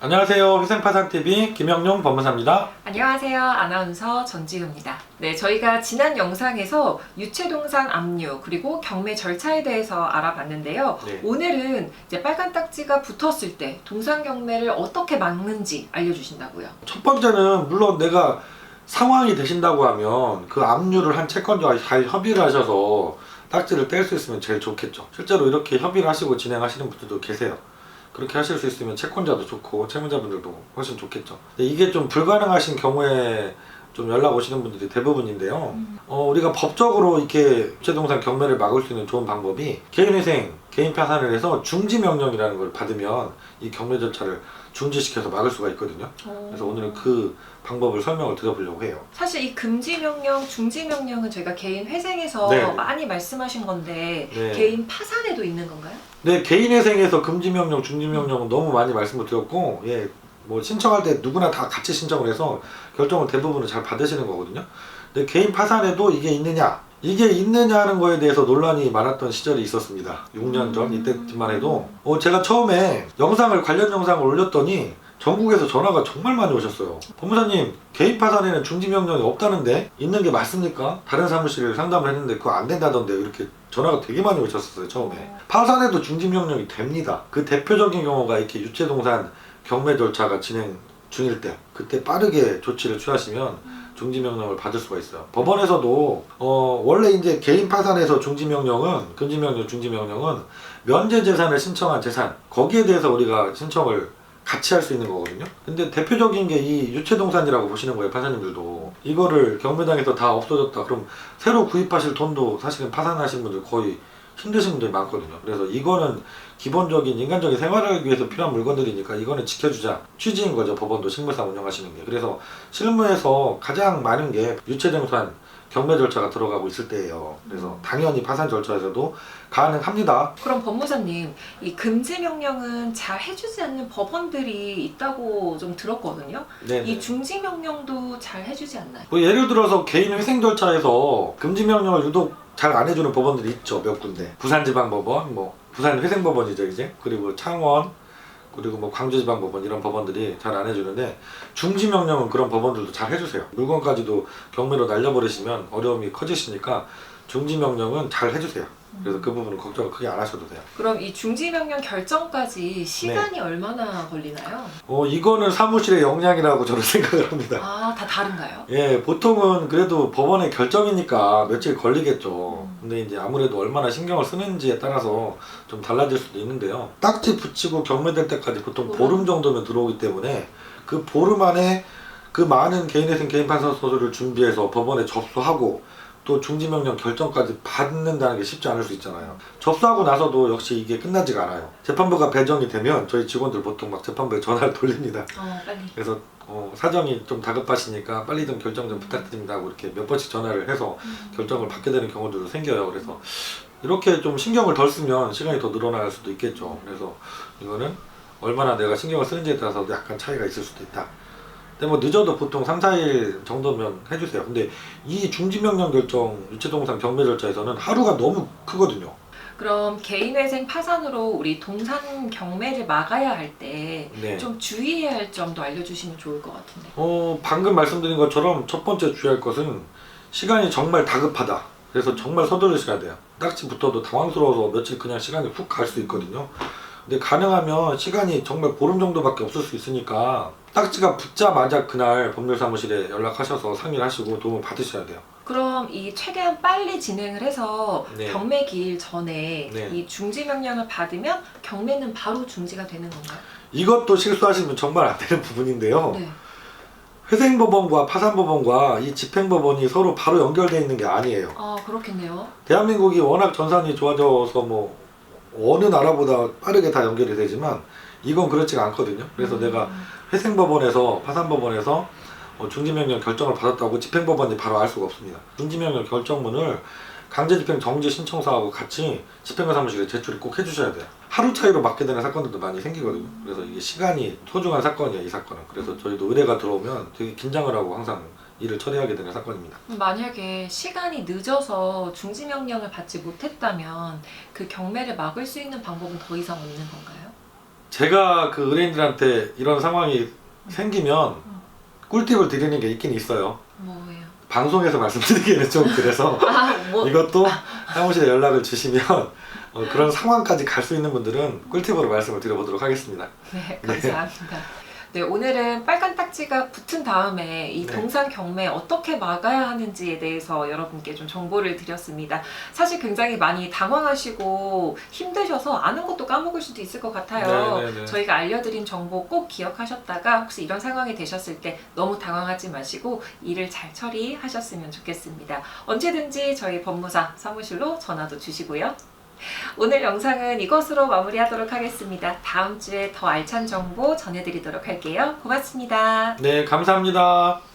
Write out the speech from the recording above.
안녕하세요. 희생파산TV 김영용 법무사입니다. 안녕하세요. 아나운서 전지우입니다. 네, 저희가 지난 영상에서 유체동산 압류 그리고 경매 절차에 대해서 알아봤는데요. 네. 오늘은 이제 빨간 딱지가 붙었을 때 동산 경매를 어떻게 막는지 알려주신다고요. 첫 번째는 물론 내가 상황이 되신다고 하면 그 압류를 한 채권자와 잘 협의를 하셔서 딱지를 뗄 수 있으면 제일 좋겠죠. 실제로 이렇게 협의를 하시고 진행하시는 분들도 계세요. 그렇게 하실 수 있으면 채권자도 좋고 채무자분들도 훨씬 좋겠죠. 근데 이게 좀 불가능하신 경우에 좀 연락 오시는 분들이 대부분인데요. 우리가 법적으로 이렇게 유체동산 경매를 막을 수 있는 좋은 방법이 개인회생, 개인 파산을 해서 중지명령이라는 걸 받으면 이 경매 절차를 중지시켜서 막을 수가 있거든요. 그래서 오늘은 그 방법을 설명을 드려보려고 해요. 사실 이 금지명령, 중지명령은 저희가 개인 회생에서 네. 많이 말씀하신 건데 네. 개인 파산에도 있는 건가요? 네, 개인회생에서 금지명령, 중지명령은 너무 많이 말씀을 드렸고, 예, 뭐 신청할 때 누구나 다 같이 신청을 해서 결정을 대부분은 잘 받으시는 거거든요. 근데 개인 파산에도 이게 있느냐? 이게 있느냐 하는 거에 대해서 논란이 많았던 시절이 있었습니다. 6년 전 이때쯤만 해도 제가 처음에 관련 영상을 올렸더니 전국에서 전화가 정말 많이 오셨어요. 법무사님, 개인 파산에는 중지명령이 없다는데 있는 게 맞습니까? 다른 사무실을 상담을 했는데 그거 안 된다던데 이렇게 전화가 되게 많이 오셨었어요. 처음에. 파산에도 중지명령이 됩니다. 그 대표적인 경우가 이렇게 유체동산 경매 절차가 진행 중일 때 그때 빠르게 조치를 취하시면 중지명령을 받을 수가 있어요. 법원에서도 원래 이제 개인 파산에서 중지명령은 금지명령, 중지명령은 면제재산을 신청한 재산 거기에 대해서 우리가 신청을 같이 할 수 있는 거거든요. 근데 대표적인 게 이 유체동산이라고 보시는 거예요. 파사님들도 이거를 경매당에서 다 없어졌다 그럼 새로 구입하실 돈도 사실은 파산하신 분들 거의 힘드신 분들이 많거든요. 그래서 이거는 기본적인 인간적인 생활을 위해서 필요한 물건들이니까 이거는 지켜주자 취지인 거죠. 법원도 식물상 운영하시는 게. 그래서 실무에서 가장 많은 게 유체동산 경매 절차가 들어가고 있을 때예요. 그래서 당연히 파산 절차에서도 가능합니다. 그럼 법무사님, 이 금지명령은 잘 해주지 않는 법원들이 있다고 좀 들었거든요. 네네. 이 중지명령도 잘 해주지 않나요? 뭐 예를 들어서 개인 회생 절차에서 금지명령을 유독 잘 안 해주는 법원들이 있죠. 몇 군데. 부산지방법원, 뭐 부산회생법원이죠 이제. 그리고 창원, 그리고 뭐 광주지방법원 이런 법원들이 잘 안 해주는데 중지명령은 그런 법원들도 잘 해주세요. 물건까지도 경매로 날려버리시면 어려움이 커지시니까 중지명령은 잘 해주세요. 그래서 그 부분은 걱정을 크게 안 하셔도 돼요. 그럼 이 중지명령 결정까지 시간이 얼마나 걸리나요? 이거는 사무실의 역량이라고 저는 생각을 합니다. 아, 다 다른가요? 예, 보통은 그래도 법원의 결정이니까 며칠 걸리겠죠. 근데 이제 아무래도 얼마나 신경을 쓰는지에 따라서 좀 달라질 수도 있는데요. 딱지 붙이고 경매될 때까지 보통 보름 정도면 들어오기 때문에 그 보름 안에 그 많은 개인회생 개인 판사 서류를 준비해서 법원에 접수하고 또 중지명령 결정까지 받는다는 게 쉽지 않을 수 있잖아요. 접수하고 나서도 역시 이게 끝나지가 않아요. 재판부가 배정이 되면 저희 직원들 보통 막 재판부에 전화를 돌립니다. 빨리. 그래서 사정이 좀 다급하시니까 빨리 좀 결정 좀 부탁드립니다 하고 이렇게 몇 번씩 전화를 해서 결정을 받게 되는 경우들도 생겨요. 그래서 이렇게 좀 신경을 덜 쓰면 시간이 더 늘어날 수도 있겠죠. 그래서 이거는 얼마나 내가 신경을 쓰는지에 따라서 약간 차이가 있을 수도 있다. 근데 뭐 늦어도 보통 3, 4일 정도면 해주세요. 근데 이 중지명령 결정 유체동산 경매 절차에서는 하루가 너무 크거든요. 그럼 개인회생 파산으로 우리 동산 경매를 막아야 할 때 좀 네. 주의해야 할 점도 알려주시면 좋을 것 같은데. 방금 말씀드린 것처럼 첫 번째 주의할 것은 시간이 정말 다급하다. 그래서 정말 서두르셔야 돼요. 딱지 붙어도 당황스러워서 며칠 그냥 시간이 훅 갈 수 있거든요. 근데 가능하면 시간이 정말 보름 정도밖에 없을 수 있으니까 딱지가 붙자마자 그날 법률사무실에 연락하셔서 상의를 하시고 도움을 받으셔야 돼요. 그럼 이 최대한 빨리 진행을 해서 네. 경매 기일 전에 네. 이 중지명령을 받으면 경매는 바로 중지가 되는 건가요? 이것도 실수하시면 정말 안 되는 부분인데요. 네. 회생법원과 파산법원과 이 집행법원이 서로 바로 연결되어 있는 게 아니에요. 아, 그렇겠네요. 대한민국이 워낙 전산이 좋아져서 뭐 어느 나라보다 빠르게 다 연결이 되지만 이건 그렇지가 않거든요. 그래서 내가 회생법원에서 파산법원에서 중지명령 결정을 받았다고 집행법원이 바로 알 수가 없습니다. 중지명령 결정문을 강제집행 정지 신청서하고 같이 집행관 사무실에 제출을 꼭 해주셔야 돼요. 하루 차이로 맡게 되는 사건들도 많이 생기거든요. 그래서 이게 시간이 소중한 사건이에요, 이 사건은. 그래서 저희도 의뢰가 들어오면 되게 긴장을 하고 항상 일을 처리하게 되는 사건입니다. 만약에 시간이 늦어서 중지명령을 받지 못했다면 그 경매를 막을 수 있는 방법은 더 이상 없는 건가요? 제가 그 의뢰인들한테 이런 상황이 생기면 꿀팁을 드리는 게 있긴 있어요. 뭐예요? 방송에서 말씀드리기는 좀 그래서 뭐 이것도 사무실에 연락을 주시면 그런 상황까지 갈 수 있는 분들은 꿀팁으로 말씀을 드려보도록 하겠습니다. 네, 감사합니다. 네, 오늘은 빨간 딱지가 붙은 다음에 이 네. 동상 경매 어떻게 막아야 하는지에 대해서 여러분께 좀 정보를 드렸습니다. 사실 굉장히 많이 당황하시고 힘드셔서 아는 것도 까먹을 수도 있을 것 같아요. 네네네. 저희가 알려드린 정보 꼭 기억하셨다가 혹시 이런 상황이 되셨을 때 너무 당황하지 마시고 일을 잘 처리하셨으면 좋겠습니다. 언제든지 저희 법무사 사무실로 전화도 주시고요. 오늘 영상은 이것으로 마무리하도록 하겠습니다. 다음 주에 더 알찬 정보 전해드리도록 할게요. 고맙습니다. 네, 감사합니다.